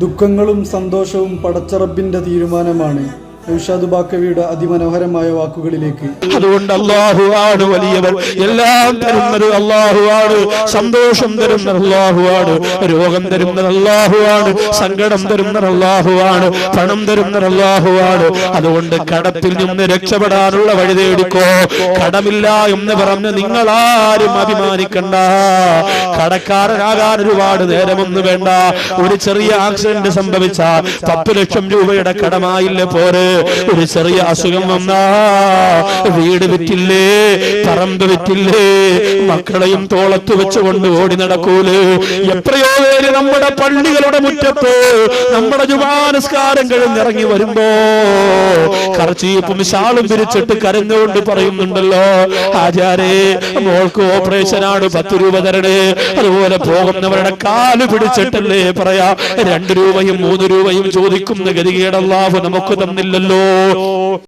ദുഃഖങ്ങളും സന്തോഷവും പടച്ചറബിന്റെ തീരുമാനമാണ്. ഔഷാദ് ബാക്കവിയുടെ അതിമനോഹരമായ വാക്കുകളിലേക്ക്. അതുകൊണ്ട് അല്ലാഹു ആണ് വലിയവൻ, എല്ലാം തരുന്നത് അല്ലാഹു ആണ്, സന്തോഷം തരുന്നത് അല്ലാഹു ആണ്, രോഗം തരുന്നത് അല്ലാഹു ആണ്, സങ്കടം തരുന്നത് അല്ലാഹു ആണ്, പണം തരുന്നത് അല്ലാഹു ആണ്. അതുകൊണ്ട് കടത്തിൽ നിന്ന് രക്ഷപ്പെടാനുള്ള വഴി തേടിക്കോ. കടമില്ല എന്ന് പറഞ്ഞ് നിങ്ങളാരും അഭിമാനിക്കണ്ട. കടക്കാരനാകാൻ ഒരുപാട് നേരമൊന്നും വേണ്ട. ഒരു ചെറിയ ആക്സിഡന്റ് സംഭവിച്ച 10 ലക്ഷം രൂപയുടെ കടമായില്ലേ പോരെ. ഒരു ചെറിയ അസുഖം വന്നാ വീട് വിറ്റില്ലേ, പറമ്പ് വിറ്റില്ലേ, മക്കളെയും തോളത്ത് വെച്ചുകൊണ്ട് ഓടി നടക്കൂലേ. എത്രയോ പേര് നമ്മുടെ പള്ളികളുടെ മുറ്റത്ത് നമ്മുടെ ജുമാനസ്കാരം കഴിഞ്ഞിറങ്ങി വരുമ്പോ കർച്ചീപ്പും ശാളും പിരിച്ചിട്ട് കരഞ്ഞുകൊണ്ട് പറയുന്നുണ്ടല്ലോ, ആചാരേ മോൾക്ക് ഓപ്പറേഷനാണ്, 10 രൂപ തരണേ. അതുപോലെ പോകുന്നവരുടെ കാല് പിടിച്ചിട്ടല്ലേ പറയാ 2 രൂപയും 3 രൂപയും ചോദിക്കുന്ന ഗതികേട് അല്ലാഹു നമുക്ക് തന്നില്ലല്ലോ.